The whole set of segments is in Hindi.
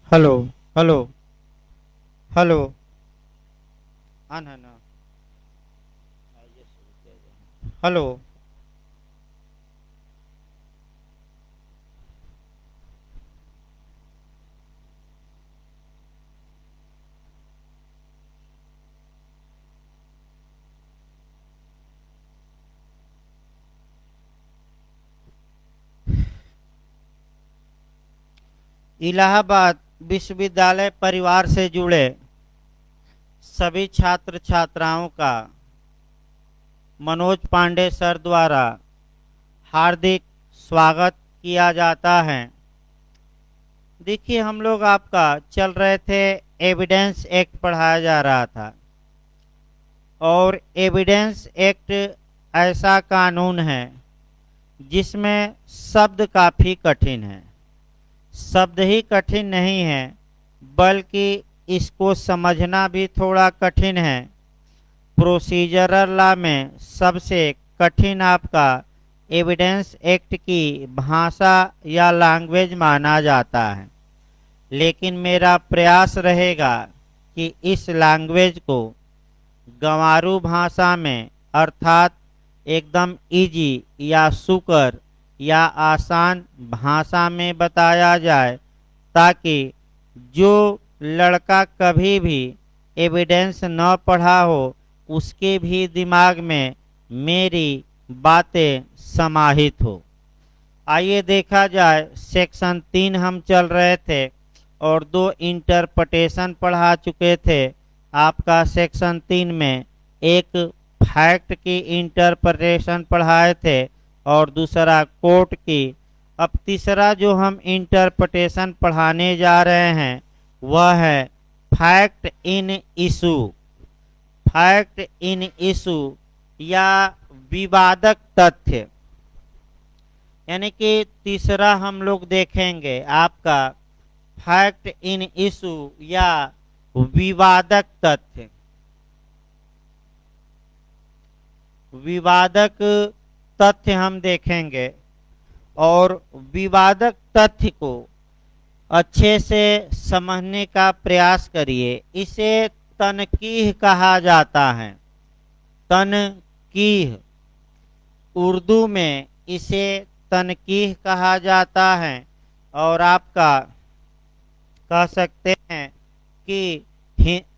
हेलो। हेलो। हेलो। हाँ ना ना। आइए शुरू किया जाए। हेलो। इलाहाबाद विश्वविद्यालय परिवार से जुड़े सभी छात्र छात्राओं का मनोज पांडे सर द्वारा हार्दिक स्वागत किया जाता है। देखिए, हम लोग आपका चल रहे थे, एविडेंस एक्ट पढ़ाया जा रहा था। और एविडेंस एक्ट ऐसा कानून है जिसमें शब्द काफ़ी कठिन है। शब्द ही कठिन नहीं है, बल्कि इसको समझना भी थोड़ा कठिन है। प्रोसीजरल लॉ में सबसे कठिन आपका एविडेंस एक्ट की भाषा या लैंग्वेज माना जाता है। लेकिन मेरा प्रयास रहेगा कि इस लैंग्वेज को गंवारू भाषा में, अर्थात एकदम इजी या सुकर या आसान भाषा में बताया जाए, ताकि जो लड़का कभी भी एविडेंस न पढ़ा हो उसके भी दिमाग में मेरी बातें समाहित हो। आइए देखा जाए, सेक्शन 3 हम चल रहे थे और 2 इंटरप्रिटेशन पढ़ा चुके थे। आपका सेक्शन 3 में एक फैक्ट की इंटरप्रिटेशन पढ़ाए थे और दूसरा कोर्ट की। अब तीसरा जो हम इंटरप्रिटेशन पढ़ाने जा रहे हैं वह है fact in issue. Fact in issue या विवादक तथ्य, यानी कि तीसरा हम लोग देखेंगे आपका फैक्ट इन इशू या विवादक तथ्य। विवादक तथ्य हम देखेंगे और विवादक तथ्य को अच्छे से समझने का प्रयास करिए। इसे तनकीह कहा जाता है। तनकीह, उर्दू में इसे तनकीह कहा जाता है। और आपका कह सकते हैं कि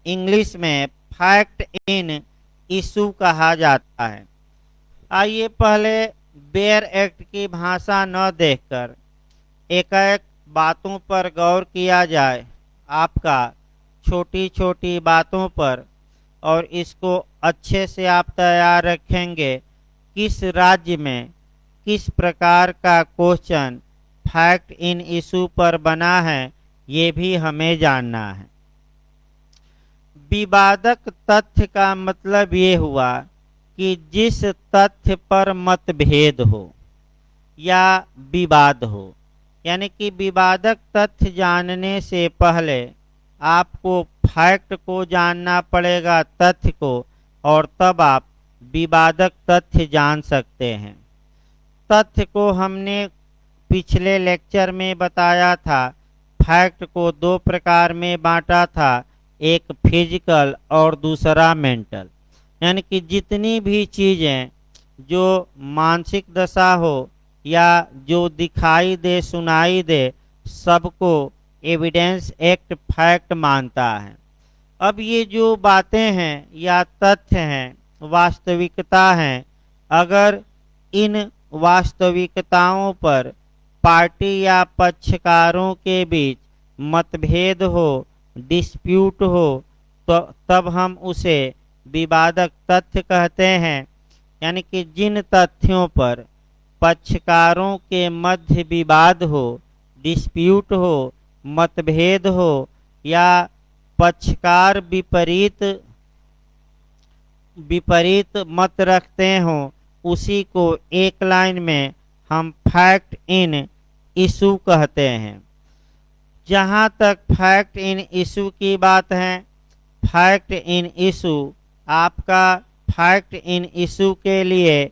इंग्लिश में फैक्ट इन इशू कहा जाता है। आइए पहले बेयर एक्ट की भाषा न देखकर एक एक बातों पर गौर किया जाए, आपका छोटी छोटी बातों पर, और इसको अच्छे से आप तैयार रखेंगे। किस राज्य में किस प्रकार का क्वेश्चन फैक्ट इन इशू पर बना है, ये भी हमें जानना है। विवादक तथ्य का मतलब ये हुआ कि जिस तथ्य पर मतभेद हो या विवाद हो, यानी कि विवादक तथ्य जानने से पहले आपको फैक्ट को जानना पड़ेगा, तथ्य को, और तब आप विवादक तथ्य जान सकते हैं। तथ्य को हमने पिछले लेक्चर में बताया था। फैक्ट को 2 प्रकार में बांटा था, एक फिजिकल और दूसरा मेंटल। यानी कि जितनी भी चीज़ें जो मानसिक दशा हो या जो दिखाई दे सुनाई दे, सबको एविडेंस एक्ट फैक्ट मानता है। अब ये जो बातें हैं या तथ्य हैं, वास्तविकता हैं, अगर इन वास्तविकताओं पर पार्टी या पक्षकारों के बीच मतभेद हो, डिस्प्यूट हो, तो तब हम उसे विवादक तथ्य कहते हैं। यानी कि जिन तथ्यों पर पक्षकारों के मध्य विवाद हो, डिस्प्यूट हो, मतभेद हो, या पक्षकार विपरीत विपरीत मत रखते हों, उसी को एक लाइन में हम फैक्ट इन इशू कहते हैं। जहाँ तक फैक्ट इन इशू की बात है, फैक्ट इन इशू, आपका फैक्ट इन इशू के लिए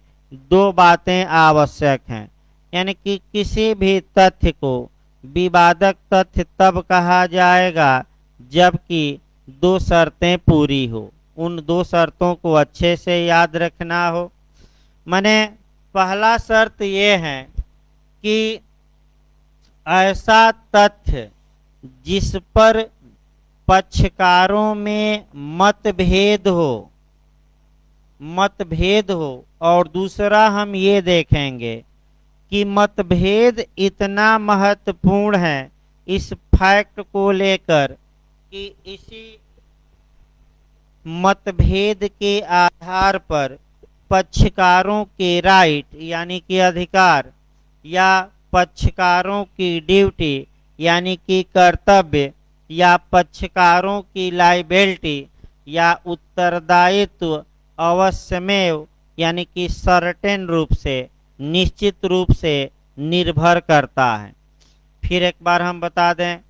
2 बातें आवश्यक हैं। यानी कि किसी भी तथ्य को विवादक तथ्य तब कहा जाएगा जबकि दो शर्तें पूरी हो। उन दो शर्तों को अच्छे से याद रखना हो। माने पहला शर्त ये है कि ऐसा तथ्य जिस पर पक्षकारों में मतभेद हो। और दूसरा हम ये देखेंगे कि मतभेद इतना महत्वपूर्ण है इस फैक्ट को लेकर कि इसी मतभेद के आधार पर पक्षकारों के राइट यानी कि अधिकार या पक्षकारों की ड्यूटी यानी कि कर्तव्य या पक्षकारों की लायबिलिटी या उत्तरदायित्व अवश्यमेव यानी कि सर्टेन रूप से निश्चित रूप से निर्भर करता है। फिर एक बार हम बता दें,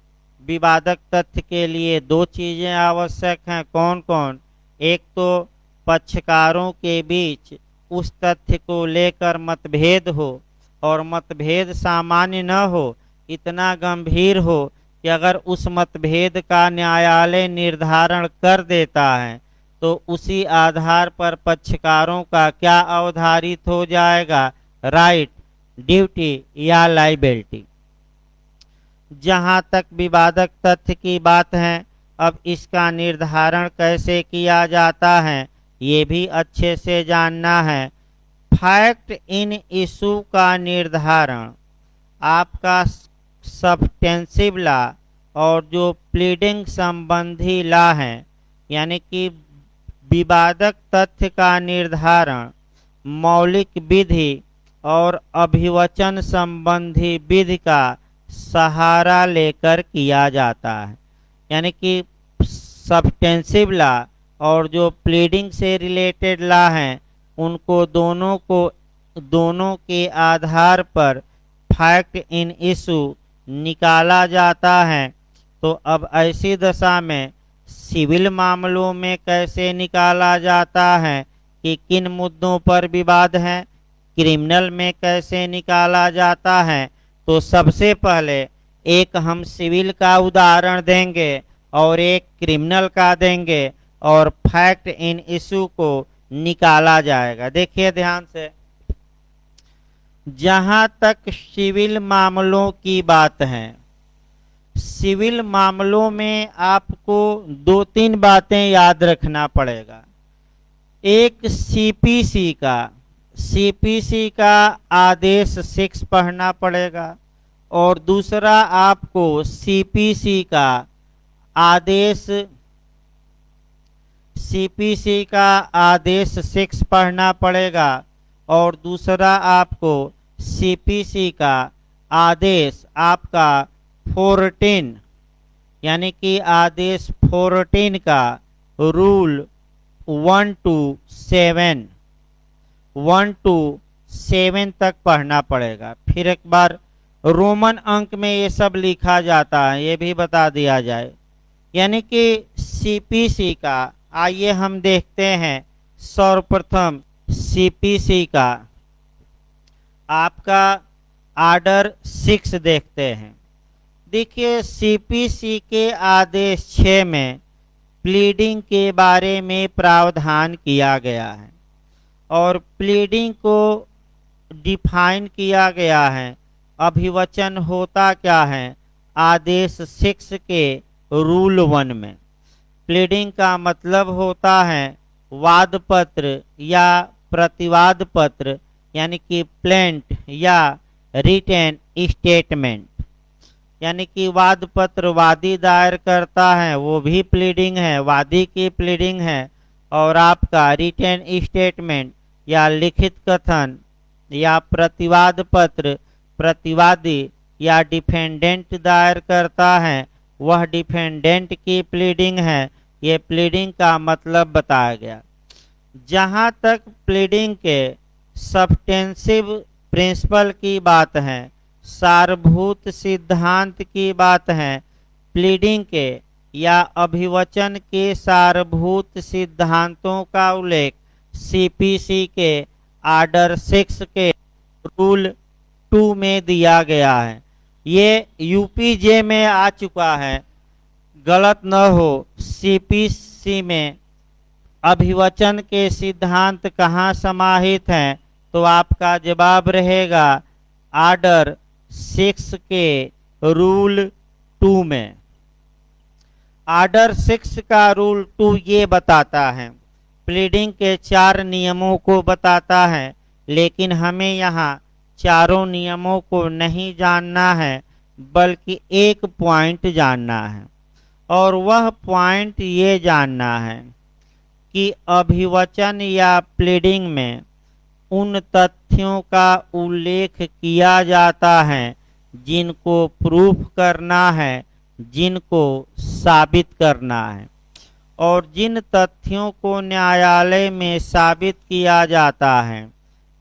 विवादक तथ्य के लिए दो चीजें आवश्यक हैं। कौन कौन? एक तो पक्षकारों के बीच उस तथ्य को लेकर मतभेद हो और मतभेद सामान्य न हो, इतना गंभीर हो कि अगर उस मतभेद का न्यायालय निर्धारण कर देता है तो उसी आधार पर पक्षकारों का क्या अवधारित हो जाएगा? राइट, ड्यूटी या लायबिलिटी। जहां तक विवादक तथ्य की बात है, अब इसका निर्धारण कैसे किया जाता है ये भी अच्छे से जानना है। फैक्ट इन इशू का निर्धारण आपका सब्सटेंसिव लॉ और जो प्लीडिंग संबंधी लॉ है यानी कि विवादक तथ्य का निर्धारण मौलिक विधि और अभिवचन संबंधी विधि का सहारा लेकर किया जाता है। यानी कि सब्सटेंसिव लॉ और जो प्लीडिंग से रिलेटेड लॉ हैं उनको दोनों के आधार पर फैक्ट इन इशू निकाला जाता है। तो अब ऐसी दशा में सिविल मामलों में कैसे निकाला जाता है कि किन मुद्दों पर विवाद है, क्रिमिनल में कैसे निकाला जाता है। तो सबसे पहले एक हम सिविल का उदाहरण देंगे और एक क्रिमिनल का देंगे और फैक्ट इन इशू को निकाला जाएगा। देखिए ध्यान से, जहां तक सिविल मामलों की बात है, सिविल मामलों में आपको दो तीन बातें याद रखना पड़ेगा। एक सीपीसी का आदेश 6 पढ़ना पड़ेगा और दूसरा आपको सीपीसी का आदेश 6 पढ़ना पड़ेगा और दूसरा आपको सीपीसी का आदेश आपका 14 यानी कि आदेश 14 का रूल 1 to 7 तक पढ़ना पड़ेगा। फिर एक बार रोमन अंक में ये सब लिखा जाता है, ये भी बता दिया जाए। यानी कि सीपीसी का, आइए हम देखते हैं सर्वप्रथम सीपीसी का आपका आर्डर 6 देखते हैं। देखिए सीपीसी के आदेश 6 में प्लीडिंग के बारे में प्रावधान किया गया है और प्लीडिंग को डिफाइन किया गया है। अभिवचन होता क्या है? आदेश 6 के रूल 1 में प्लीडिंग का मतलब होता है वाद पत्र या प्रतिवाद पत्र यानी कि प्लेंट या रिटेन स्टेटमेंट। यानी कि वाद पत्र वादी दायर करता है, वो भी प्लीडिंग है, वादी की प्लीडिंग है। और आपका रिटेन स्टेटमेंट या लिखित कथन या प्रतिवाद पत्र प्रतिवादी या डिफेंडेंट दायर करता है, वह डिफेंडेंट की प्लीडिंग है। ये प्लीडिंग का मतलब बताया गया। जहाँ तक प्लीडिंग के सब्सटेंसिव प्रिंसिपल की बात है, सारभूत सिद्धांत की बात है, प्लीडिंग के या अभिवचन के सारभूत सिद्धांतों का उल्लेख सीपीसी के आर्डर 6 के रूल 2 में दिया गया है। ये यूपीजे में आ चुका है, गलत न हो। सीपीसी में अभिवचन के सिद्धांत कहाँ समाहित हैं? तो आपका जवाब रहेगा आर्डर 6 के रूल 2 में। आर्डर 6 का रूल 2 ये बताता है, प्लीडिंग के 4 नियमों को बताता है, लेकिन हमें यहाँ चारों नियमों को नहीं जानना है, बल्कि एक पॉइंट जानना है। और वह पॉइंट ये जानना है कि अभिवचन या प्लीडिंग में उन तथ्यों का उल्लेख किया जाता है जिनको प्रूफ करना है, जिनको साबित करना है। और जिन तथ्यों को न्यायालय में साबित किया जाता है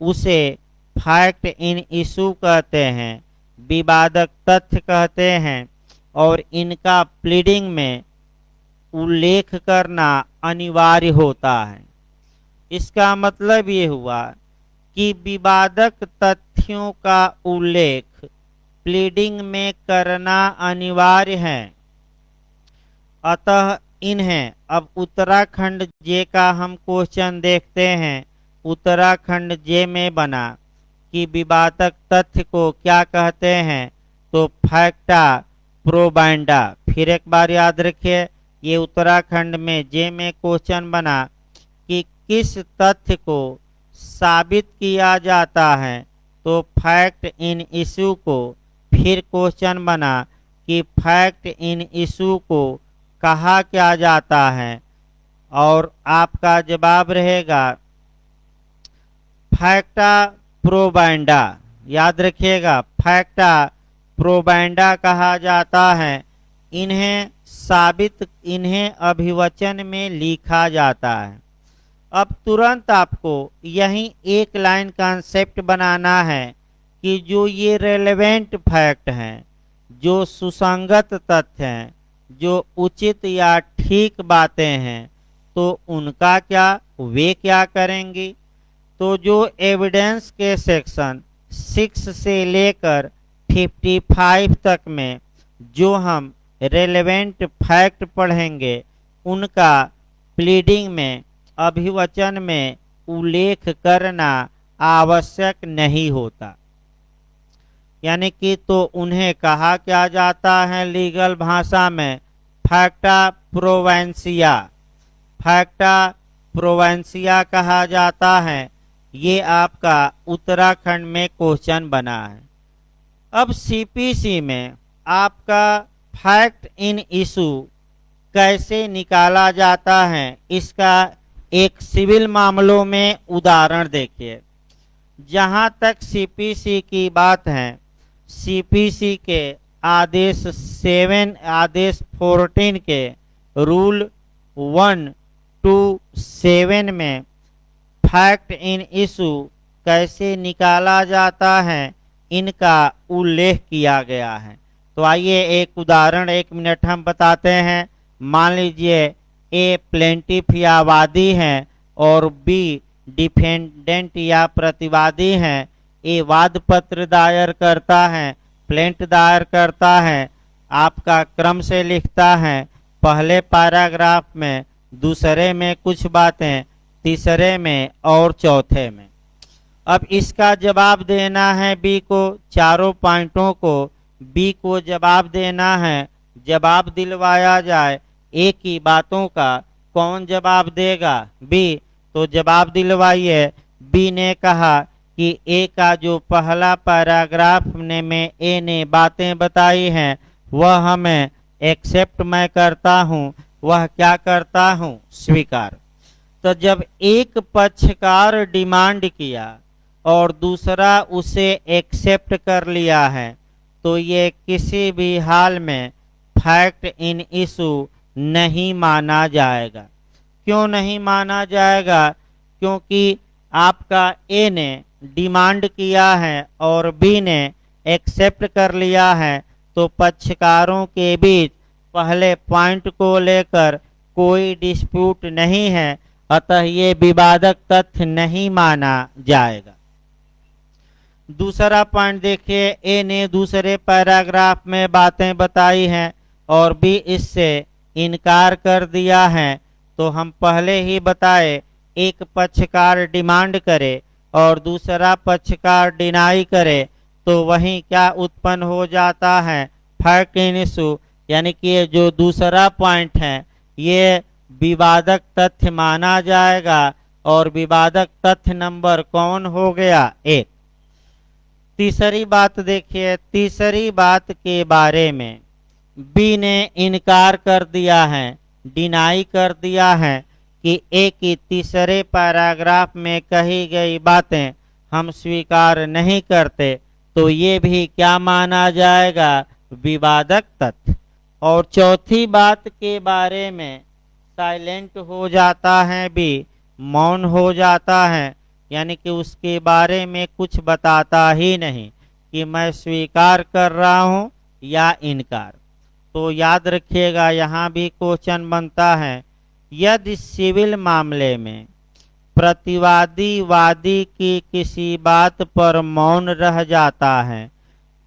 उसे फैक्ट इन इशू कहते हैं, विवादक तथ्य कहते हैं। और इनका प्लीडिंग में उल्लेख करना अनिवार्य होता है। इसका मतलब ये हुआ कि विवादक तथ्यों का उल्लेख प्लीडिंग में करना अनिवार्य है। अतः इन्हें अब उत्तराखंड जे का हम क्वेश्चन देखते हैं। उत्तराखंड जे में बना कि विवादक तथ्य को क्या कहते हैं? तो फैक्टा प्रोबाइंडा। फिर एक बार याद रखिए, ये उत्तराखंड में जे में क्वेश्चन बना कि किस तथ्य को साबित किया जाता है? तो फैक्ट इन इशू को। फिर क्वेश्चन बना कि फैक्ट इन इशू को कहा क्या जाता है? और आपका जवाब रहेगा फैक्टा प्रोबाइंडा। याद रखिएगा, फैक्टा प्रोबाइंडा कहा जाता है। इन्हें अभिवचन में लिखा जाता है। अब तुरंत आपको यही एक लाइन कॉन्सेप्ट बनाना है कि जो ये रेलेवेंट फैक्ट हैं, जो सुसंगत तथ्य हैं, जो उचित या ठीक बातें हैं, तो उनका क्या, वे क्या करेंगी? तो जो एविडेंस के सेक्शन 6 से लेकर 55 तक में जो हम रेलेवेंट फैक्ट पढ़ेंगे, उनका प्लीडिंग में, अभिवचन में उल्लेख करना आवश्यक नहीं होता। यानी कि तो उन्हें कहा क्या जाता है लीगल भाषा में? फैक्टा प्रोवेंसिया। फैक्टा प्रोवेंसिया कहा जाता है। ये आपका उत्तराखंड में क्वेश्चन बना है। अब सीपीसी में आपका फैक्ट इन इशू कैसे निकाला जाता है, इसका एक सिविल मामलों में उदाहरण देखिए। जहां तक सीपीसी की बात है, सीपीसी के आदेश 7, आदेश 14 के रूल 1 to 7 में फैक्ट इन इशू कैसे निकाला जाता है, इनका उल्लेख किया गया है। तो आइए एक उदाहरण 1 मिनट हम बताते हैं। मान लीजिए ए प्लेंटिफ या वादी है और बी डिफेंडेंट या प्रतिवादी है। ए वाद पत्र दायर करता है, प्लेंट दायर करता है। आपका क्रम से लिखता है, पहले पैराग्राफ में, दूसरे में कुछ बातें, तीसरे में और चौथे में। अब इसका जवाब देना है बी को, चारों पॉइंटों को बी को जवाब देना है। जवाब दिलवाया जाए ए की बातों का, कौन जवाब देगा? बी। तो जवाब दिलवाइए। बी ने कहा कि ए का जो पहला पैराग्राफ में ए ने बातें बताई हैं, वह हमें एक्सेप्ट मैं करता हूँ, वह क्या करता हूँ? स्वीकार। तो जब एक पक्षकार डिमांड किया और दूसरा उसे एक्सेप्ट कर लिया है, तो ये किसी भी हाल में फैक्ट इन इशू नहीं माना जाएगा। क्यों नहीं माना जाएगा? क्योंकि आपका ए ने डिमांड किया है और बी ने एक्सेप्ट कर लिया है, तो पक्षकारों के बीच पहले पॉइंट को लेकर कोई डिस्प्यूट नहीं है, अतः ये विवादक तथ्य नहीं माना जाएगा। दूसरा पॉइंट देखिए, ए ने दूसरे पैराग्राफ में बातें बताई हैं और बी इससे इनकार कर दिया है। तो हम पहले ही बताए, एक पक्षकार डिमांड करे और दूसरा पक्षकार डिनाई करे तो वहीं क्या उत्पन्न हो जाता है, फैक्ट इन इशू, यानी कि ये जो दूसरा पॉइंट है ये विवादक तथ्य माना जाएगा। और विवादक तथ्य नंबर कौन हो गया, एक। तीसरी बात देखिए, तीसरी बात के बारे में बी ने इनकार कर दिया है, डिनाई कर दिया है कि ए की तीसरे पैराग्राफ में कही गई बातें हम स्वीकार नहीं करते, तो ये भी क्या माना जाएगा, विवादक तथ्य। और चौथी बात के बारे में साइलेंट हो जाता है बी, मौन हो जाता है, यानी कि उसके बारे में कुछ बताता ही नहीं कि मैं स्वीकार कर रहा हूं या इनकार। तो याद रखिएगा, यहाँ भी क्वेश्चन बनता है, यदि सिविल मामले में प्रतिवादी वादी की किसी बात पर मौन रह जाता है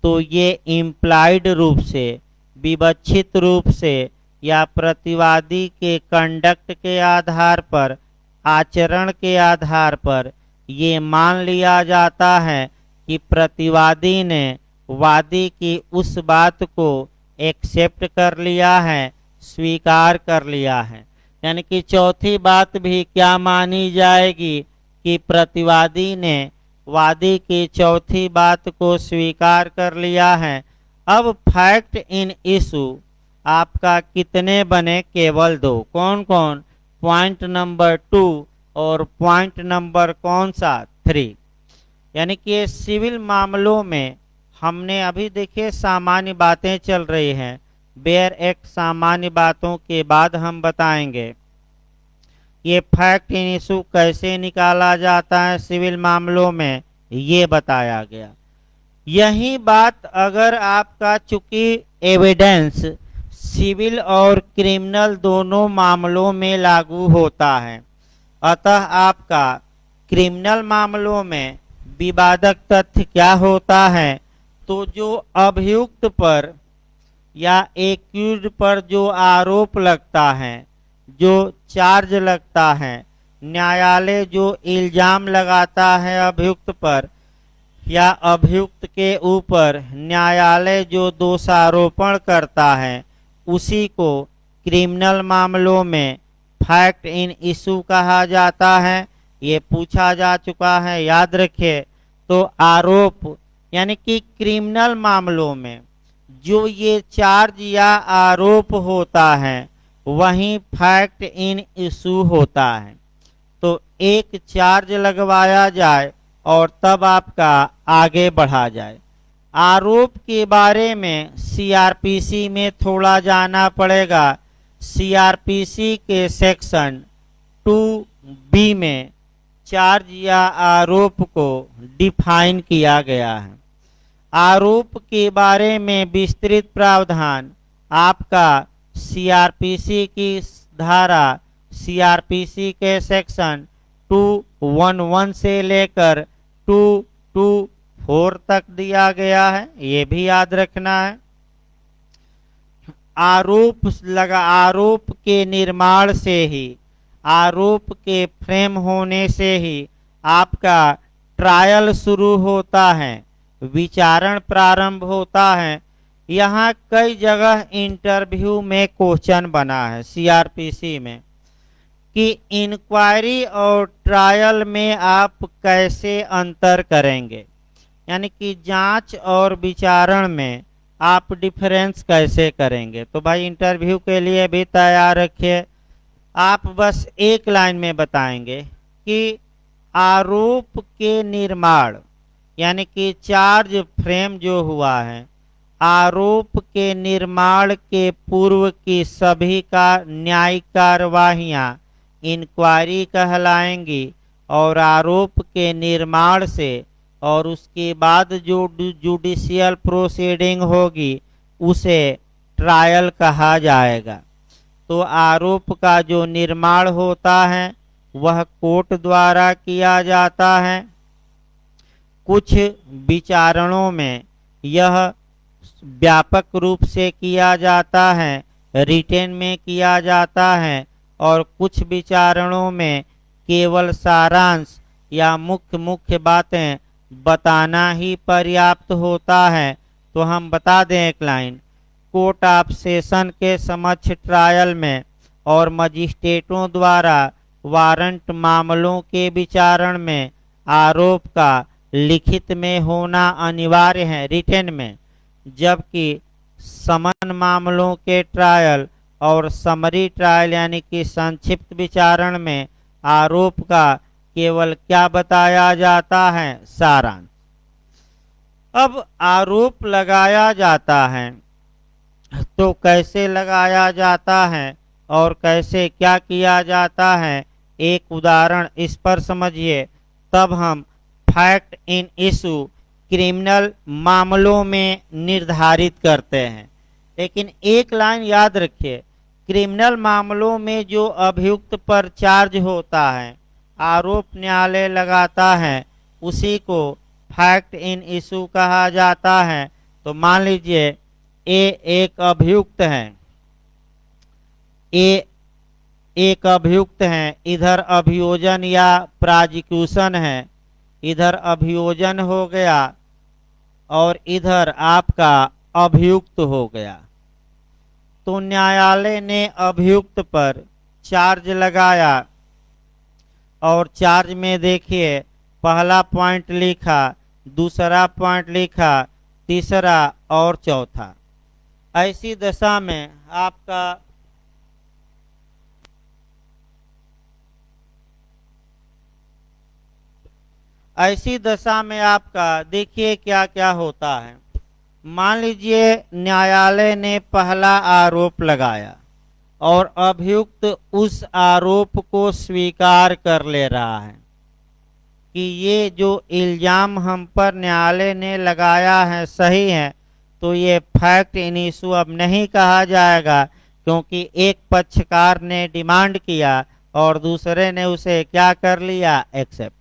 तो ये इम्प्लाइड रूप से, विवक्षित रूप से या प्रतिवादी के कंडक्ट के आधार पर, आचरण के आधार पर ये मान लिया जाता है कि प्रतिवादी ने वादी की उस बात को एक्सेप्ट कर लिया है, स्वीकार कर लिया है। यानी कि चौथी बात भी क्या मानी जाएगी कि प्रतिवादी ने वादी की चौथी बात को स्वीकार कर लिया है। अब फैक्ट इन इशू आपका कितने बने, केवल दो, कौन कौन, पॉइंट नंबर 2 और पॉइंट नंबर कौन सा, 3। यानी कि सिविल मामलों में हमने अभी देखिए सामान्य बातें चल रही हैं, बेयर एक्ट सामान्य बातों के बाद हम बताएंगे ये फैक्ट इन इशू कैसे निकाला जाता है सिविल मामलों में, ये बताया गया। यही बात अगर आपका चूंकि एविडेंस सिविल और क्रिमिनल दोनों मामलों में लागू होता है, अतः आपका क्रिमिनल मामलों में विवादक तथ्य क्या होता है, तो जो अभियुक्त पर या एक्यूज्ड पर जो आरोप लगता है, जो चार्ज लगता है, न्यायालय जो इल्जाम लगाता है अभियुक्त पर या अभियुक्त के ऊपर न्यायालय जो दोषारोपण करता है, उसी को क्रिमिनल मामलों में फैक्ट इन इशू कहा जाता है। ये पूछा जा चुका है, याद रखिए। तो आरोप यानी कि क्रिमिनल मामलों में जो ये चार्ज या आरोप होता है वहीं फैक्ट इन इशू होता है। तो एक चार्ज लगवाया जाए और तब आपका आगे बढ़ा जाए। आरोप के बारे में सीआरपीसी में थोड़ा जाना पड़ेगा। सीआरपीसी के सेक्शन 2B में चार्ज या आरोप को डिफाइन किया गया है। आरोप के बारे में विस्तृत प्रावधान आपका सीआरपीसी की धारा, सीआरपीसी के सेक्शन 211 से लेकर 224 तक दिया गया है, ये भी याद रखना है। आरोप के निर्माण से ही, आरोप के फ्रेम होने से ही आपका ट्रायल शुरू होता है, विचारण प्रारंभ होता है। यहाँ कई जगह इंटरव्यू में क्वेश्चन बना है सीआरपीसी में कि इंक्वायरी और ट्रायल में आप कैसे अंतर करेंगे, यानी कि जांच और विचारण में आप डिफरेंस कैसे करेंगे। तो भाई इंटरव्यू के लिए भी तैयार रखिए। आप बस एक लाइन में बताएंगे कि आरोप के निर्माण यानी कि चार्ज फ्रेम जो हुआ है, आरोप के निर्माण के पूर्व की सभी का न्यायिक कार्यवाहियां इंक्वायरी कहलाएंगी और आरोप के निर्माण से और उसके बाद जो जुडिशियल प्रोसीडिंग होगी उसे ट्रायल कहा जाएगा। तो आरोप का जो निर्माण होता है वह कोर्ट द्वारा किया जाता है। कुछ विचारणों में यह व्यापक रूप से किया जाता है, रिटेन में किया जाता है, और कुछ विचारणों में केवल सारांश या मुख्य मुख्य बातें बताना ही पर्याप्त होता है। तो हम बता दें एक लाइन, कोर्ट ऑफ सेशन के समक्ष ट्रायल में और मजिस्ट्रेटों द्वारा वारंट मामलों के विचारण में आरोप का लिखित में होना अनिवार्य है, रिटेन में, जबकि समन मामलों के ट्रायल और समरी ट्रायल यानी कि संक्षिप्त विचारण में आरोप का केवल क्या बताया जाता है, सारांश। अब आरोप लगाया जाता है तो कैसे लगाया जाता है और कैसे क्या किया जाता है, एक उदाहरण इस पर समझिए, तब हम फैक्ट इन इशू क्रिमिनल मामलों में निर्धारित करते हैं। लेकिन एक लाइन याद रखिए, क्रिमिनल मामलों में जो अभियुक्त पर चार्ज होता है, आरोप न्यायालय लगाता है, उसी को फैक्ट इन इशू कहा जाता है। तो मान लीजिए ए एक अभियुक्त है, ए एक अभियुक्त है, इधर अभियोजन या प्रोसिक्यूशन है, इधर अभियोजन हो गया और इधर आपका अभियुक्त हो गया। तो न्यायालय ने अभियुक्त पर चार्ज लगाया और चार्ज में देखिए पहला पॉइंट लिखा, दूसरा पॉइंट लिखा, तीसरा और चौथा। ऐसी दशा में आपका देखिए क्या क्या होता है। मान लीजिए न्यायालय ने पहला आरोप लगाया और अभियुक्त उस आरोप को स्वीकार कर ले रहा है कि ये जो इल्जाम हम पर न्यायालय ने लगाया है सही है, तो ये फैक्ट इन इशू अब नहीं कहा जाएगा, क्योंकि एक पक्षकार ने डिमांड किया और दूसरे ने उसे क्या कर लिया, एक्सेप्ट।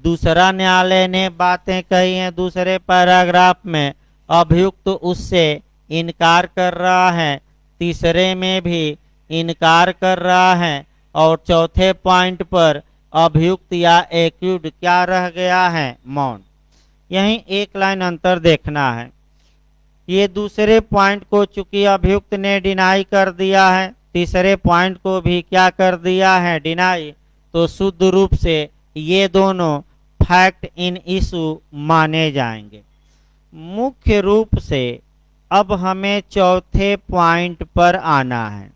दूसरा न्यायालय ने बातें कही हैं दूसरे पैराग्राफ में, अभियुक्त उससे इनकार कर रहा है, तीसरे में भी इनकार कर रहा है, और चौथे पॉइंट पर अभियुक्त या एक्यूज्ड क्या रह गया है, मौन। यहीं एक लाइन अंतर देखना है। ये दूसरे पॉइंट को चूंकि अभियुक्त ने डिनाई कर दिया है, तीसरे पॉइंट को भी क्या कर दिया है, डिनाई, तो शुद्ध रूप से ये दोनों फैक्ट इन इशू माने जाएंगे। मुख्य रूप से अब हमें चौथे पॉइंट पर आना है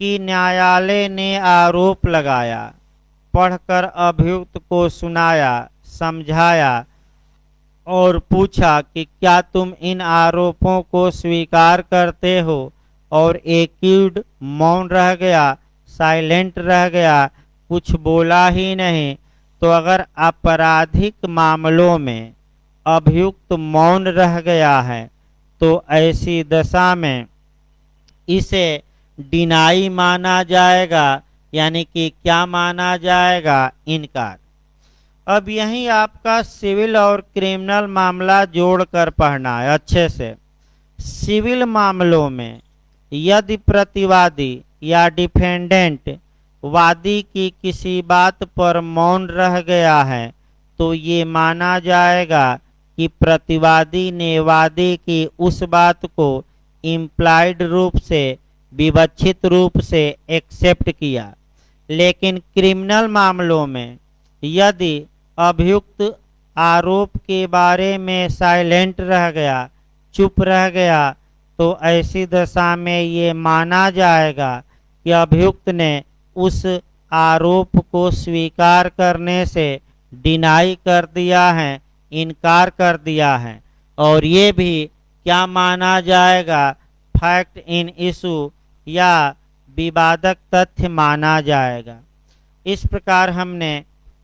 कि न्यायालय ने आरोप लगाया, पढ़कर अभियुक्त को सुनाया, समझाया और पूछा कि क्या तुम इन आरोपों को स्वीकार करते हो, और एक्यूज्ड मौन रह गया, साइलेंट रह गया, कुछ बोला ही नहीं। तो अगर आपराधिक मामलों में अभियुक्त मौन रह गया है तो ऐसी दशा में इसे डिनाई माना जाएगा, यानी कि क्या माना जाएगा, इनकार। अब यही आपका सिविल और क्रिमिनल मामला जोड़कर पढ़ना है अच्छे से। सिविल मामलों में यदि प्रतिवादी या डिफेंडेंट वादी की किसी बात पर मौन रह गया है तो ये माना जाएगा कि प्रतिवादी ने वादी की उस बात को इम्प्लाइड रूप से, विवक्षित रूप से एक्सेप्ट किया। लेकिन क्रिमिनल मामलों में यदि अभियुक्त आरोप के बारे में साइलेंट रह गया, चुप रह गया, तो ऐसी दशा में ये माना जाएगा कि अभियुक्त ने उस आरोप को स्वीकार करने से डिनाई कर दिया है, इनकार कर दिया है, और ये भी क्या माना जाएगा, फैक्ट इन इशू या विवादक तथ्य माना जाएगा। इस प्रकार हमने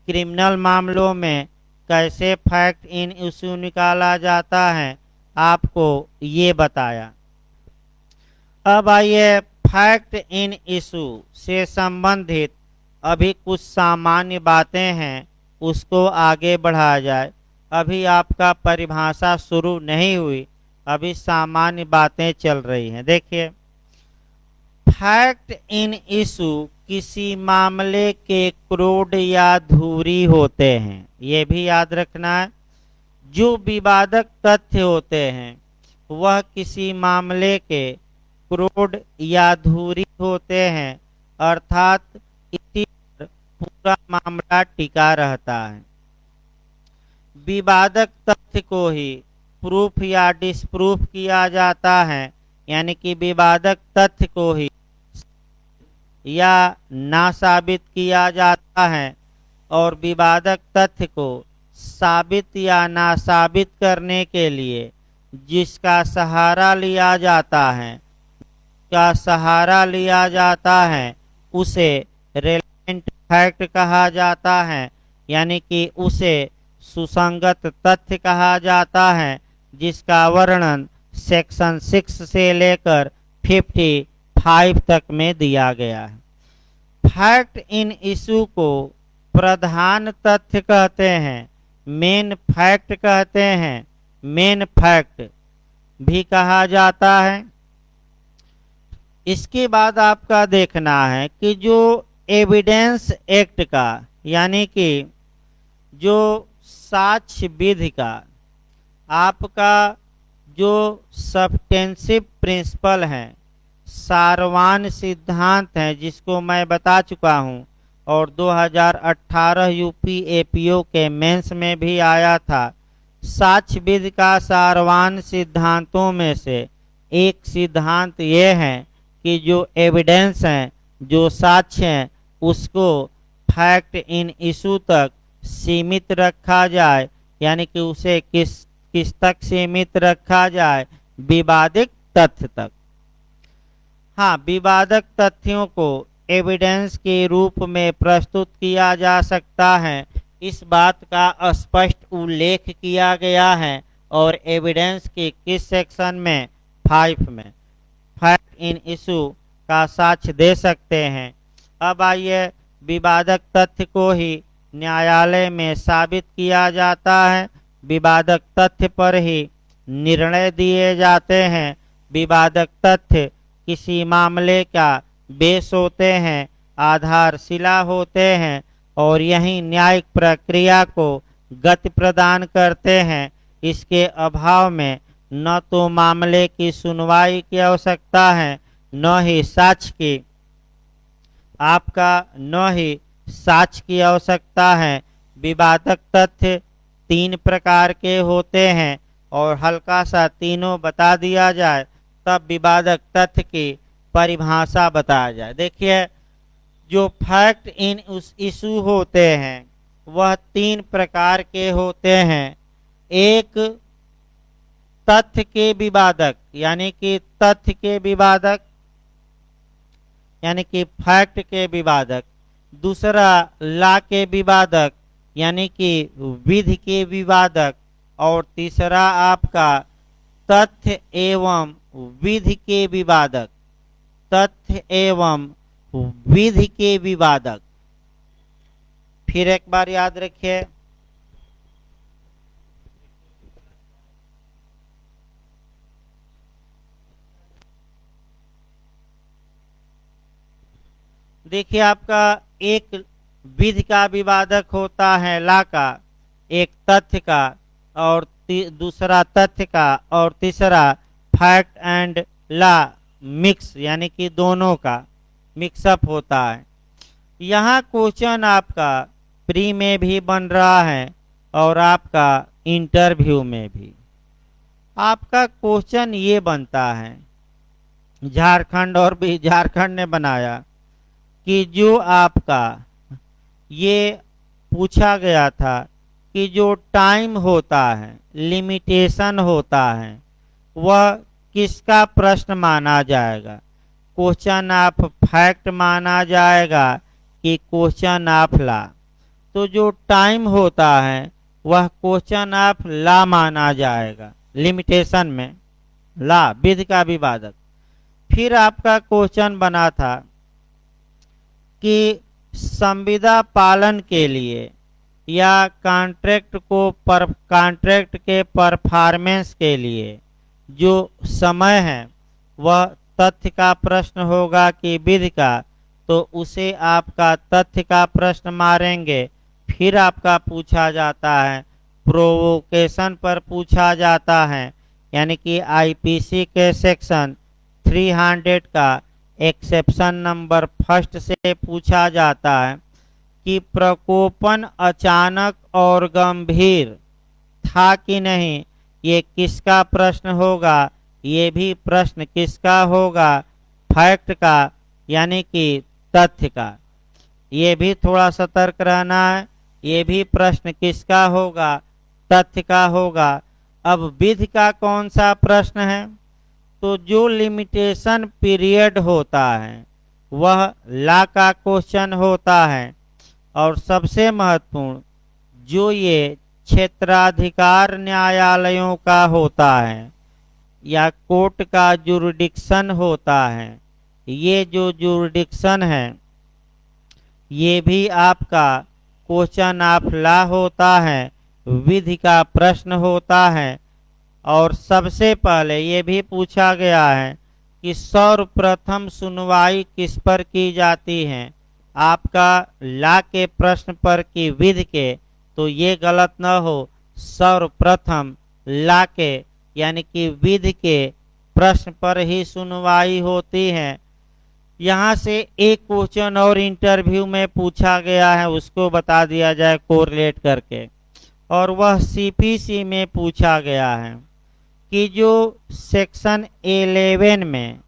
क्रिमिनल मामलों में कैसे फैक्ट इन इशू निकाला जाता है आपको ये बताया। अब आइए फैक्ट इन इशू से संबंधित अभी कुछ सामान्य बातें हैं उसको आगे बढ़ाया जाए। अभी आपका परिभाषा शुरू नहीं हुई, अभी सामान्य बातें चल रही हैं। देखिए, फैक्ट इन इशू किसी मामले के क्रूड या धुरी होते हैं, ये भी याद रखना है। जो विवादक तथ्य होते हैं वह किसी मामले के क्रूड या धुरी होते हैं, अर्थात इसी पर पूरा मामला टिका रहता है। विवादक तथ्य को ही प्रूफ या डिसप्रूफ किया जाता है, यानी कि विवादक तथ्य को ही या ना साबित किया जाता है, और विवादक तथ्य को साबित या ना साबित करने के लिए जिसका सहारा लिया जाता है उसे रेलेवेंट फैक्ट कहा जाता है, यानी कि उसे सुसंगत तथ्य कहा जाता है, जिसका वर्णन सेक्शन 6 से लेकर 55 तक में दिया गया है। फैक्ट इन इशू को प्रधान तथ्य कहते हैं, मेन फैक्ट कहते हैं, मेन फैक्ट भी कहा जाता है। इसके बाद आपका देखना है कि जो एविडेंस एक्ट का, यानी कि जो साक्ष्य विधि का आपका जो सब्सटेंसिव प्रिंसिपल है, सारवान सिद्धांत है, जिसको मैं बता चुका हूं और 2018 यूपी एपीओ के मेंस में भी आया था। साक्ष्य विधि का सारवान सिद्धांतों में से एक सिद्धांत ये है कि जो एविडेंस हैं, जो साक्ष्य हैं, उसको फैक्ट इन इशू तक सीमित रखा जाए, यानी कि उसे किस तक सीमित रखा जाए, विवादित तथ्य तक। हाँ, विवादक तथ्यों को एविडेंस के रूप में प्रस्तुत किया जा सकता है, इस बात का स्पष्ट उल्लेख किया गया है। और एविडेंस के किस सेक्शन में? 5 में फैक्ट इन इशू का साक्ष्य दे सकते हैं। अब आइए, विवादक तथ्य को ही न्यायालय में साबित किया जाता है, विवादक तथ्य पर ही निर्णय दिए जाते हैं। विवादक तथ्य किसी मामले का बेस होते हैं, आधारशिला होते हैं, और यही न्यायिक प्रक्रिया को गति प्रदान करते हैं। इसके अभाव में न तो मामले की सुनवाई की आवश्यकता है, न ही साक्ष्य की आवश्यकता है। विवादक तथ्य 3 प्रकार के होते हैं, और हल्का सा तीनों बता दिया जाए तब विवादक तथ्य की परिभाषा बताया जाए। देखिए, जो फैक्ट इन इशू होते हैं वह 3 प्रकार के होते हैं। एक, तथ्य के विवादक, यानी कि तथ्य के विवादक, यानी कि फैक्ट के विवादक। दूसरा, लॉ के विवादक, यानी कि विधि के विवादक। और तीसरा आपका तथ्य एवं विधि के विवादक, तथ्य एवं विधि के विवादक। फिर एक बार याद रखिए, देखिए, आपका एक विधि का विवादक होता है लॉ का, एक तथ्य का, और दूसरा तथ्य का, और तीसरा फैक्ट एंड लॉ मिक्स, यानी कि दोनों का मिक्सअप होता है। यहाँ क्वेश्चन आपका प्री में भी बन रहा है और आपका इंटरव्यू में भी। आपका क्वेश्चन ये बनता है, झारखंड ने बनाया कि जो आपका ये पूछा गया था कि जो टाइम होता है, लिमिटेशन होता है, वह किसका प्रश्न माना जाएगा? क्वेश्चन ऑफ फैक्ट माना जाएगा कि क्वेश्चन ऑफ लॉ? तो जो टाइम होता है वह क्वेश्चन ऑफ लॉ माना जाएगा, लिमिटेशन में लॉ, विधि का विवादक। फिर आपका क्वेश्चन बना था कि संविदा पालन के लिए या कॉन्ट्रैक्ट के परफॉर्मेंस के लिए जो समय है वह तथ्य का प्रश्न होगा कि विधि का, तो उसे आपका तथ्य का प्रश्न मारेंगे। फिर आपका पूछा जाता है प्रोवोकेशन पर पूछा जाता है, यानी कि आईपीसी के सेक्शन 300 का एक्सेप्शन नंबर फर्स्ट से पूछा जाता है कि प्रकोपन अचानक और गंभीर था कि नहीं। ये किसका प्रश्न होगा? ये भी प्रश्न किसका होगा? फैक्ट का, यानी कि तथ्य का। ये भी थोड़ा सतर्क रहना है। ये भी प्रश्न किसका होगा? तथ्य का होगा। अब विधि का कौन सा प्रश्न है? तो जो लिमिटेशन पीरियड होता है वह ला का क्वेश्चन होता है। और सबसे महत्वपूर्ण जो ये क्षेत्राधिकार न्यायालयों का होता है या कोर्ट का जुरिडिक्शन होता है, ये जो जुरिडिक्शन है ये भी आपका क्वेश्चन ऑफ लॉ होता है, विधि का प्रश्न होता है। और सबसे पहले ये भी पूछा गया है कि सर्वप्रथम सुनवाई किस पर की जाती है, आपका लॉ के प्रश्न पर कि विधि के, तो ये गलत न हो। सर्वप्रथम लॉ के यानी कि विधि के प्रश्न पर ही सुनवाई होती है। यहाँ से एक क्वेश्चन और इंटरव्यू में पूछा गया है, उसको बता दिया जाए कोरिलेट करके। और वह सीपीसी में पूछा गया है कि जो सेक्शन 11 में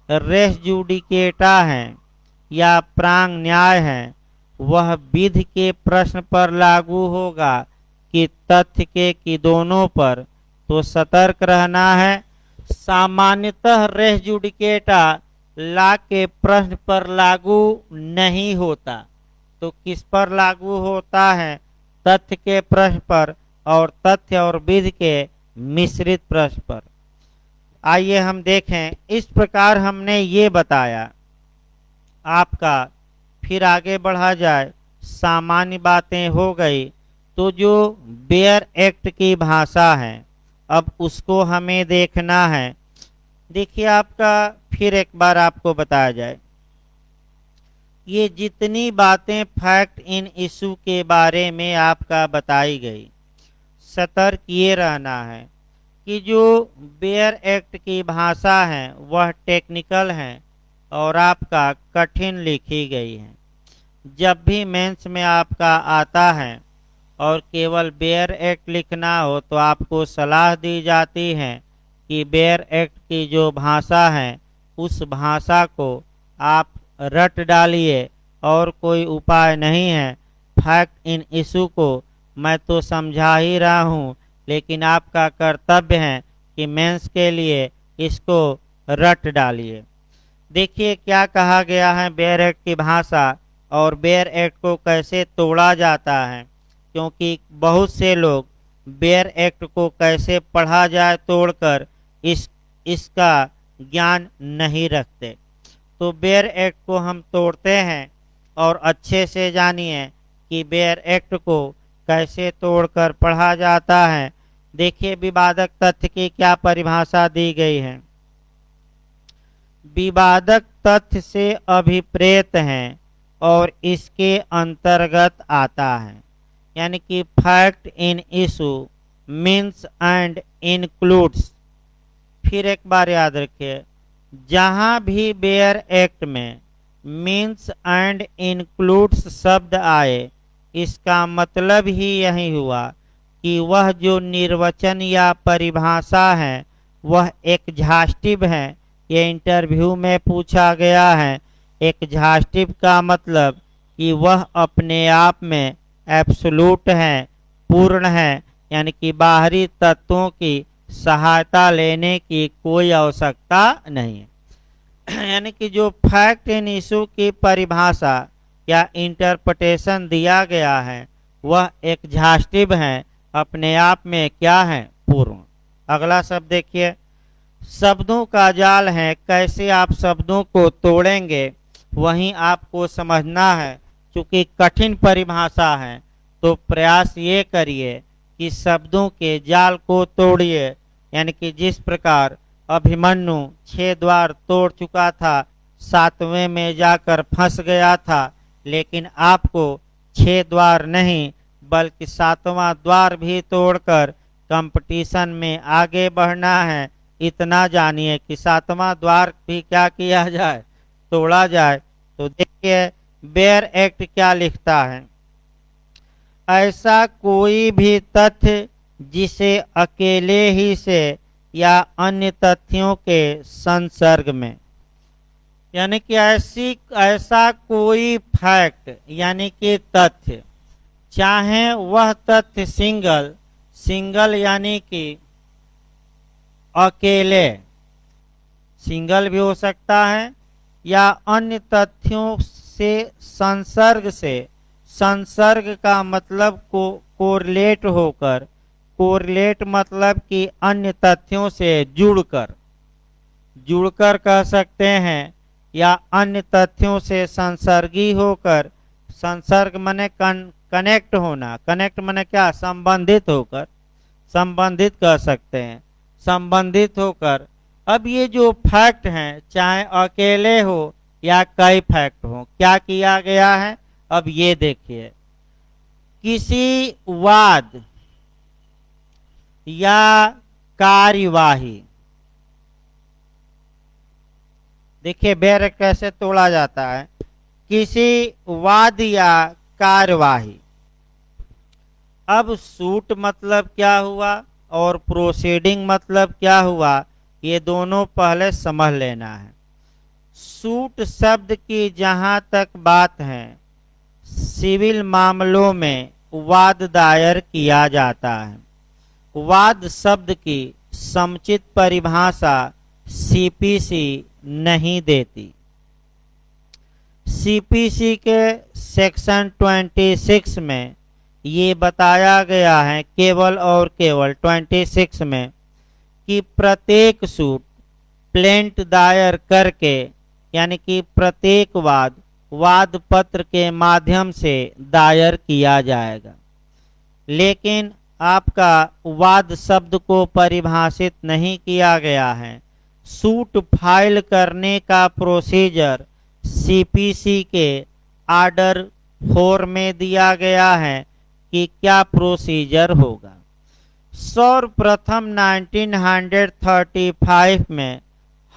रेस जुडिकेटा है या प्रांग न्याय है वह विधि के प्रश्न पर लागू होगा कि तथ्य के, कि दोनों पर। तो सतर्क रहना है। सामान्यतः रेस जुडिकेटा लॉ के प्रश्न पर लागू नहीं होता, तो किस पर लागू होता है? तथ्य के प्रश्न पर और तथ्य और विधि के मिश्रित प्रश्न पर। आइए हम देखें। इस प्रकार हमने ये बताया आपका। फिर आगे बढ़ा जाए। सामान्य बातें हो गई, तो जो बेयर एक्ट की भाषा है अब उसको हमें देखना है। देखिए आपका, फिर एक बार आपको बताया जाए, ये जितनी बातें फैक्ट इन इशू के बारे में आपका बताई गई, सतर्क ये रहना है कि जो बेयर एक्ट की भाषा है वह टेक्निकल है और आपका कठिन लिखी गई है। जब भी मेंस में आपका आता है और केवल बेयर एक्ट लिखना हो तो आपको सलाह दी जाती है कि बेयर एक्ट की जो भाषा है उस भाषा को आप रट डालिए और कोई उपाय नहीं है। फैक्ट इन इशू को मैं तो समझा ही रहा हूँ, लेकिन आपका कर्तव्य है कि मेंस के लिए इसको रट डालिए। देखिए क्या कहा गया है बेयर एक्ट की भाषा और बेयर एक्ट को कैसे तोड़ा जाता है, क्योंकि बहुत से लोग बेयर एक्ट को कैसे पढ़ा जाए तोड़कर इसका ज्ञान नहीं रखते। तो बेयर एक्ट को हम तोड़ते हैं और अच्छे से जानिए कि बेयर एक्ट को कैसे तोड़कर पढ़ा जाता है। देखिए विवादक तथ्य की क्या परिभाषा दी गई है। विवादक तथ्य से अभिप्रेत हैं और इसके अंतर्गत आता है, यानी कि fact in issue means and includes. फिर एक बार याद रखिए, जहां भी बेयर एक्ट में मीन्स एंड इंक्लूड्स शब्द आए, इसका मतलब ही यही हुआ कि वह जो निर्वचन या परिभाषा है वह एग्जॉस्टिव है। ये इंटरव्यू में पूछा गया है। एग्जॉस्टिव का मतलब कि वह अपने आप में एब्सोल्यूट है, पूर्ण है, यानी कि बाहरी तत्वों की सहायता लेने की कोई आवश्यकता नहीं है। यानी कि जो फैक्ट इन इशू की परिभाषा या इंटरप्रिटेशन दिया गया है वह एग्जॉस्टिव है, अपने आप में क्या है? पूर्ण। अगला शब्द देखिए, शब्दों का जाल है। कैसे आप शब्दों को तोड़ेंगे वहीं आपको समझना है। चूंकि कठिन परिभाषा है तो प्रयास ये करिए कि शब्दों के जाल को तोड़िए। यानी कि जिस प्रकार अभिमन्यु 6 द्वार तोड़ चुका था, 7वें में जाकर फंस गया था, लेकिन आपको 6 द्वार नहीं बल्कि 7वां द्वार भी तोड़कर कंपटीशन में आगे बढ़ना है। इतना जानिए कि 7वां द्वार भी क्या किया जाए, तोड़ा जाए। तो देखिए बेयर एक्ट क्या लिखता है, ऐसा कोई भी तथ्य जिसे अकेले ही से या अन्य तथ्यों के संसर्ग में, यानी कि ऐसा कोई फैक्ट यानी कि तथ्य, चाहे वह तथ्य सिंगल यानी कि अकेले, सिंगल भी हो सकता है, या अन्य तथ्यों से संसर्ग का मतलब को कोरिलेट होकर, कोरिलेट मतलब कि अन्य तथ्यों से जुड़कर कह सकते हैं, या अन्य तथ्यों से संसर्गी होकर, संसर्ग माने कनेक्ट होना, कनेक्ट माने क्या, संबंधित होकर, संबंधित कह सकते हैं, संबंधित होकर। अब ये जो फैक्ट हैं चाहे अकेले हो या कई फैक्ट हो, क्या किया गया है, अब ये देखिए, किसी वाद या कार्यवाही, देखिए बेर कैसे तोड़ा जाता है, किसी वाद या कार्यवाही। अब सूट मतलब क्या हुआ और प्रोसीडिंग मतलब क्या हुआ, ये दोनों पहले समझ लेना है। सूट शब्द की जहां तक बात है, सिविल मामलों में वाद दायर किया जाता है। वाद शब्द की समुचित परिभाषा सीपीसी नहीं देती। सीपीसी के सेक्शन 26 में ये बताया गया है, केवल और केवल 26 में, कि प्रत्येक सूट प्लेंट दायर करके, यानी कि प्रत्येक वाद पत्र के माध्यम से दायर किया जाएगा। लेकिन आपका वाद शब्द को परिभाषित नहीं किया गया है। सूट फाइल करने का प्रोसीजर सीपीसी के आर्डर 4 में दिया गया है कि क्या प्रोसीजर होगा। सर्वप्रथम 1935 में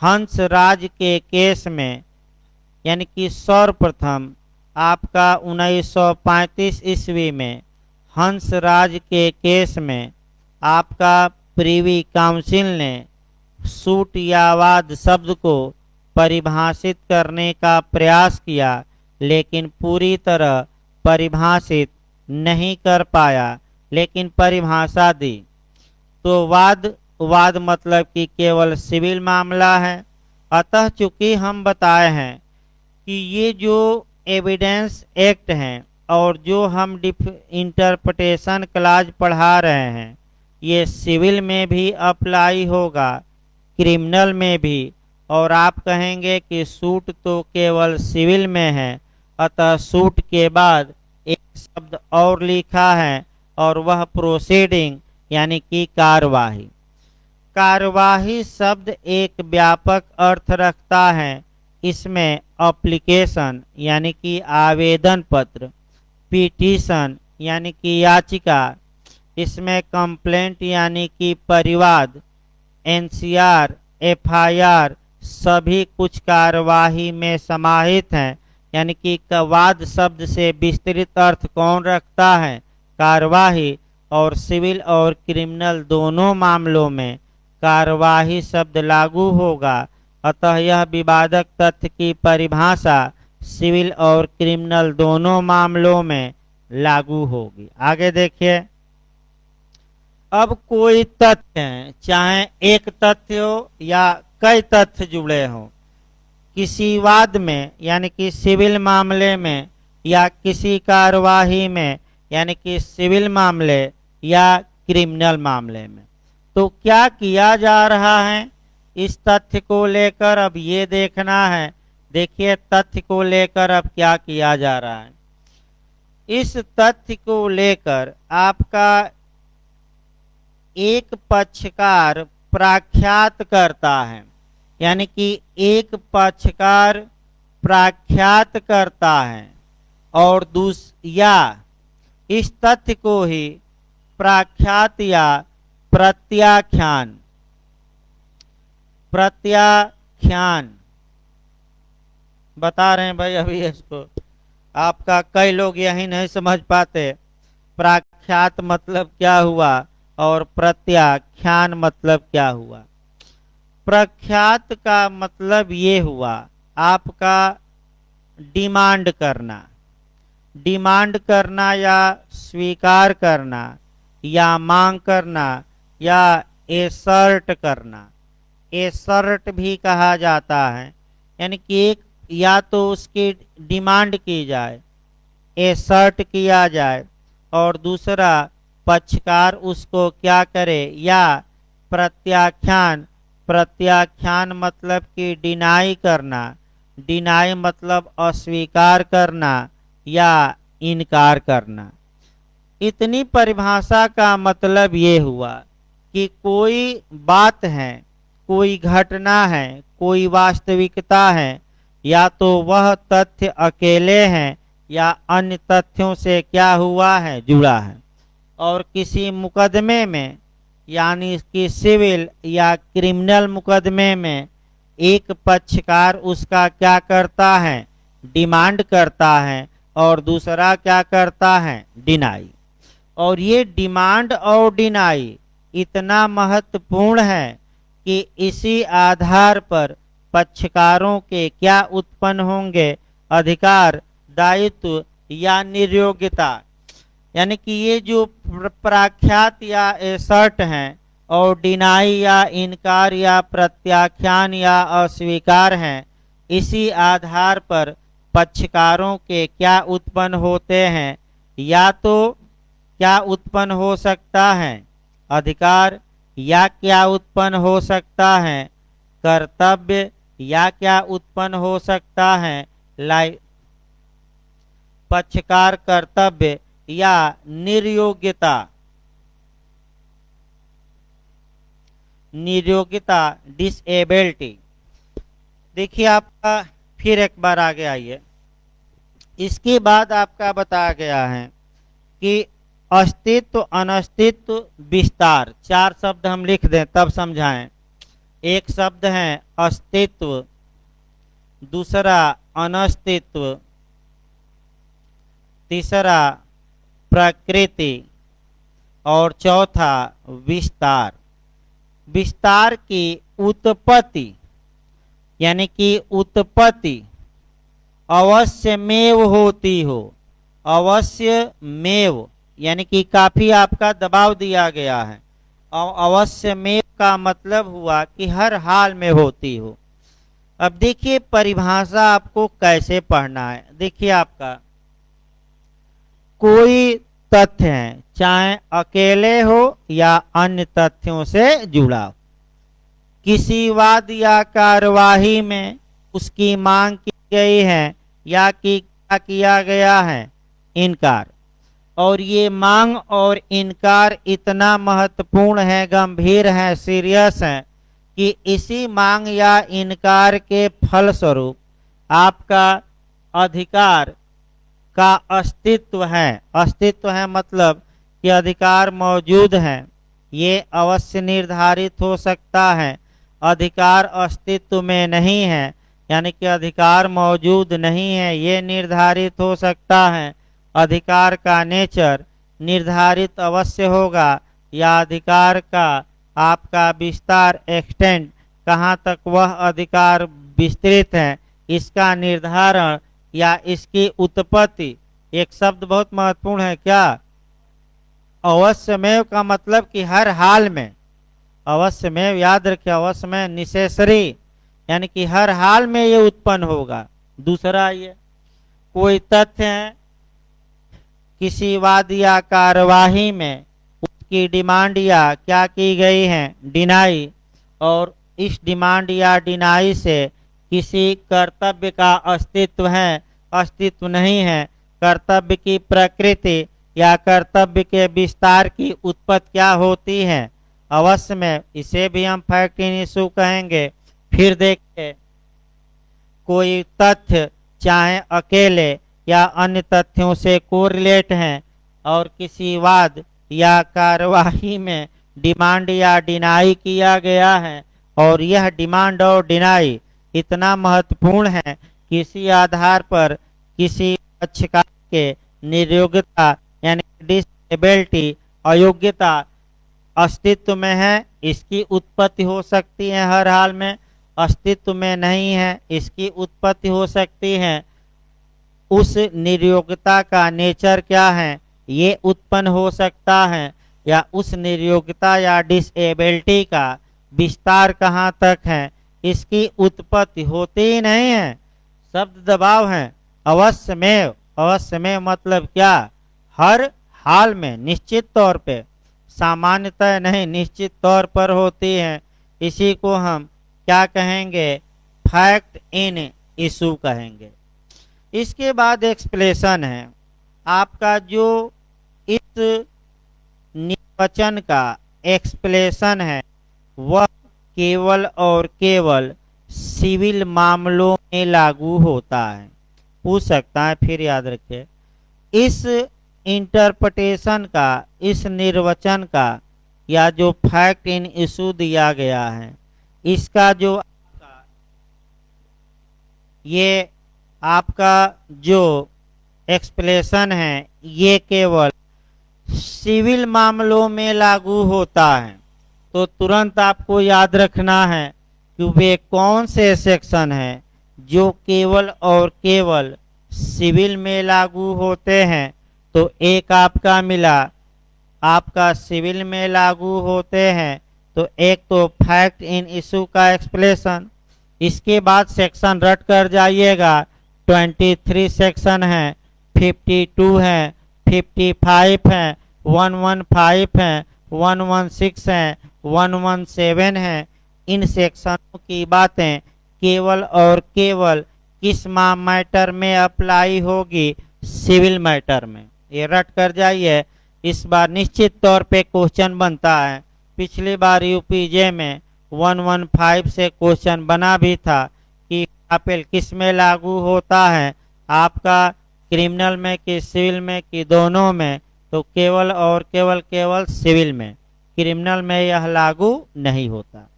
हंसराज के केस में, यानी कि सर्वप्रथम आपका 1935 ईस्वी में हंसराज के केस में आपका प्रीवी काउंसिल ने सूट या वाद शब्द को परिभाषित करने का प्रयास किया, लेकिन पूरी तरह परिभाषित नहीं कर पाया, लेकिन परिभाषा दी। तो वाद मतलब कि केवल सिविल मामला है। अतः चूंकि हम बताए हैं कि ये जो एविडेंस एक्ट हैं और जो हम इंटरप्रिटेशन क्लाज पढ़ा रहे हैं, ये सिविल में भी अप्लाई होगा, क्रिमिनल में भी। और आप कहेंगे कि सूट तो केवल सिविल में है, अतः सूट के बाद एक शब्द और लिखा है और वह प्रोसीडिंग यानी कि कार्यवाही। कार्यवाही शब्द एक व्यापक अर्थ रखता है। इसमें एप्लीकेशन यानी कि आवेदन पत्र, पिटीशन यानी कि याचिका, इसमें कंप्लेंट यानी कि परिवाद, एनसीआर, एफआईआर सभी कुछ कार्यवाही में समाहित हैं। यानी कि वाद शब्द से विस्तृत अर्थ कौन रखता है, कार्यवाही। और सिविल और क्रिमिनल दोनों मामलों में कार्यवाही शब्द लागू होगा। अतः यह विवादक तथ्य की परिभाषा सिविल और क्रिमिनल दोनों मामलों में लागू होगी। आगे देखिए, अब कोई तथ्य है, चाहे एक तथ्य हो या कई तथ्य जुड़े हों, किसी वाद में यानी कि सिविल मामले में, या किसी कार्यवाही में यानी कि सिविल मामले या क्रिमिनल मामले में, तो क्या किया जा रहा है इस तथ्य को लेकर, अब ये देखना है। देखिए तथ्य को लेकर अब क्या किया जा रहा है। इस तथ्य को लेकर आपका एक पक्षकार प्राख्यात करता है, यानी कि एक पक्षकार प्राख्यात करता है और या इस तथ्य को ही प्राख्यात या प्रत्याख्यान बता रहे हैं भाई। अभी इसको आपका कई लोग यही नहीं समझ पाते, प्राख्यात मतलब क्या हुआ और प्रत्याख्यान मतलब क्या हुआ। प्रख्यात का मतलब ये हुआ आपका डिमांड करना या स्वीकार करना या मांग करना या एसर्ट करना। एसर्ट भी कहा जाता है, यानी कि एक या तो उसकी डिमांड की जाए, एसर्ट किया जाए, और दूसरा पक्षकार उसको क्या करे, या प्रत्याख्यान मतलब कि डिनाई करना, डिनाई मतलब अस्वीकार करना या इनकार करना। इतनी परिभाषा का मतलब ये हुआ कि कोई बात है, कोई घटना है, कोई वास्तविकता है, या तो वह तथ्य अकेले हैं या अन्य तथ्यों से क्या हुआ है, जुड़ा है। और किसी मुकदमे में, यानी कि सिविल या क्रिमिनल मुकदमे में, एक पक्षकार उसका क्या करता है, डिमांड करता है, और दूसरा क्या करता है, डिनाई। और ये डिमांड और डिनाई इतना महत्वपूर्ण है कि इसी आधार पर पक्षकारों के क्या उत्पन्न होंगे, अधिकार, दायित्व या निर्योग्यता। यानी कि ये जो प्राख्यात या एसर्ट हैं और डिनाई या इनकार या प्रत्याख्यान या अस्वीकार हैं, इसी आधार पर पक्षकारों के क्या उत्पन्न होते हैं। या तो क्या उत्पन्न हो सकता है, अधिकार, या क्या उत्पन्न हो सकता है, कर्तव्य, या क्या उत्पन्न हो सकता है, पक्षकार कर्तव्य या निर्योग्यता, डिसेबिलिटी। देखिए आपका फिर एक बार आगे आइए। इसके बाद आपका बताया गया है कि अस्तित्व, अनस्तित्व, विस्तार। चार शब्द हम लिख दें तब समझाएं। एक शब्द है अस्तित्व, दूसरा अनस्तित्व, तीसरा प्रकृति और चौथा विस्तार। विस्तार की उत्पत्ति, यानी कि उत्पत्ति अवश्यमेव होती हो। अवश्यमेव यानी कि काफी आपका दबाव दिया गया है। अवश्यमेव का मतलब हुआ कि हर हाल में होती हो। अब देखिए परिभाषा आपको कैसे पढ़ना है। देखिए आपका कोई तथ्य है, चाहे अकेले हो या अन्य तथ्यों से जुड़ा हो, किसी वाद या कार्यवाही में उसकी मांग की गई है या कि क्या किया गया है, इनकार। और ये मांग और इनकार इतना महत्वपूर्ण है, गंभीर है, सीरियस है कि इसी मांग या इनकार के फलस्वरूप आपका अधिकार का अस्तित्व है। अस्तित्व है मतलब कि अधिकार मौजूद है, ये अवश्य निर्धारित हो सकता है। अधिकार अस्तित्व में नहीं है, यानी कि अधिकार मौजूद नहीं है, ये निर्धारित हो सकता है। अधिकार का नेचर निर्धारित अवश्य होगा, या अधिकार का आपका विस्तार, एक्सटेंड, कहाँ तक वह अधिकार विस्तृत है, इसका निर्धारण या इसकी उत्पत्ति। एक शब्द बहुत महत्वपूर्ण है, क्या? अवश्यमेव का मतलब कि हर हाल में। अवश्यमेव याद रखिए, अवश्यमेव निसेसरी, यानी कि हर हाल में ये उत्पन्न होगा। दूसरा ये कोई तथ्य है, किसी वाद या कार्यवाही में उसकी डिमांड या क्या की गई है, डिनाई, और इस डिमांड या डिनाई से किसी कर्तव्य का अस्तित्व है, अस्तित्व नहीं है, कर्तव्य की प्रकृति या कर्तव्य के विस्तार की उत्पत्ति क्या होती है, अवश्य में इसे भी हम फैक्ट इन इशू कहेंगे। फिर देखिए, कोई तथ्य चाहे अकेले या अन्य तथ्यों से कोरिलेट हैं और किसी वाद या कार्यवाही में डिमांड या डिनाई किया गया है और यह डिमांड और डिनाई इतना महत्वपूर्ण है किसी आधार पर किसी पक्षकार के निर्योग्यता यानी डिसेबिलिटी अयोग्यता अस्तित्व में है, इसकी उत्पत्ति हो सकती है। हर हाल में अस्तित्व में नहीं है, इसकी उत्पत्ति हो सकती है। उस निर्योग्यता का नेचर क्या है, ये उत्पन्न हो सकता है, या उस निर्योग्यता या डिसेबिलिटी का विस्तार कहाँ तक है, इसकी उत्पत्ति होती ही नहीं है। शब्द दबाव है अवश्य में। अवश्य में मतलब क्या, हर हाल में, निश्चित तौर पे, सामान्यतः नहीं, निश्चित तौर पर होती है। इसी को हम क्या कहेंगे, फैक्ट इन इशू कहेंगे। इसके बाद एक्सप्लेनेशन है। आपका जो इस निर्वचन का एक्सप्लेनेशन है वह केवल और केवल सिविल मामलों में लागू होता है। पूछ सकता है, फिर याद रखिए, इस इंटरप्रिटेशन का, इस निर्वचन का या जो फैक्ट इन इशू दिया गया है, इसका जो ये आपका जो एक्सप्लेनेशन है ये केवल सिविल मामलों में लागू होता है। तो तुरंत आपको याद रखना है कि वे कौन से सेक्शन हैं जो केवल और केवल सिविल में लागू होते हैं। तो एक आपका मिला, आपका सिविल में लागू होते हैं, तो एक तो फैक्ट इन इशू का एक्सप्लेनेशन। इसके बाद सेक्शन रट कर जाइएगा, 23 सेक्शन है, 52 है, 55 है, 115 है, 116 है, 117 है। इन सेक्शनों की बातें केवल और केवल किस मैटर में अप्लाई होगी, सिविल मैटर में। ये रट कर जाइए। इस बार निश्चित तौर पे क्वेश्चन बनता है। पिछली बार यूपीजे में 115 से क्वेश्चन बना भी था कि अपील किस में लागू होता है, आपका क्रिमिनल में कि सिविल में कि दोनों में। तो केवल और केवल सिविल में, क्रिमिनल में यह लागू नहीं होता।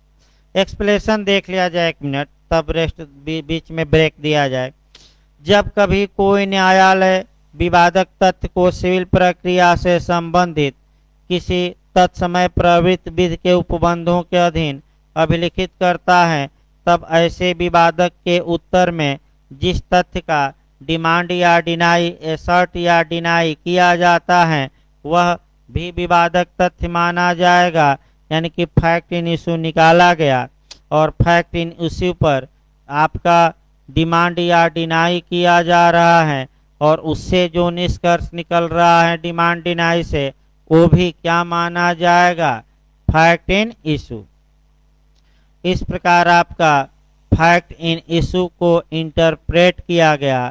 एक्सप्लेनेशन देख लिया जाए 1 मिनट, तब रेस्ट बीच में ब्रेक दिया जाए। जब कभी कोई न्यायालय विवादक तथ्य को सिविल प्रक्रिया से संबंधित किसी तत्समय प्रवृत्त विधि के उपबंधों के अधीन अभिलिखित करता है, तब ऐसे विवादक के उत्तर में जिस तथ्य का डिमांड या डिनाई, एसर्ट या डिनाई किया जाता है, वह भी विवादक तथ्य माना जाएगा। यानी कि फैक्ट इन इशू निकाला गया और फैक्ट इन इशू पर आपका डिमांड या डिनाई किया जा रहा है और उससे जो निष्कर्ष निकल रहा है डिमांड डिनाई से, वो भी क्या माना जाएगा, फैक्ट इन इशू। इस प्रकार आपका फैक्ट इन इशू को इंटरप्रेट किया गया।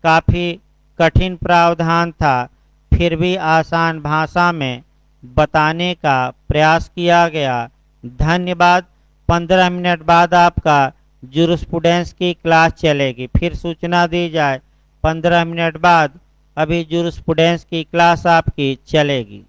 काफ़ी कठिन प्रावधान था, फिर भी आसान भाषा में बताने का प्रयास किया गया। धन्यवाद। 15 मिनट बाद आपका जूरिस्प्रूडेंस की क्लास चलेगी। फिर सूचना दी जाए 15 मिनट बाद अभी जूरिस्प्रूडेंस की क्लास आपकी चलेगी।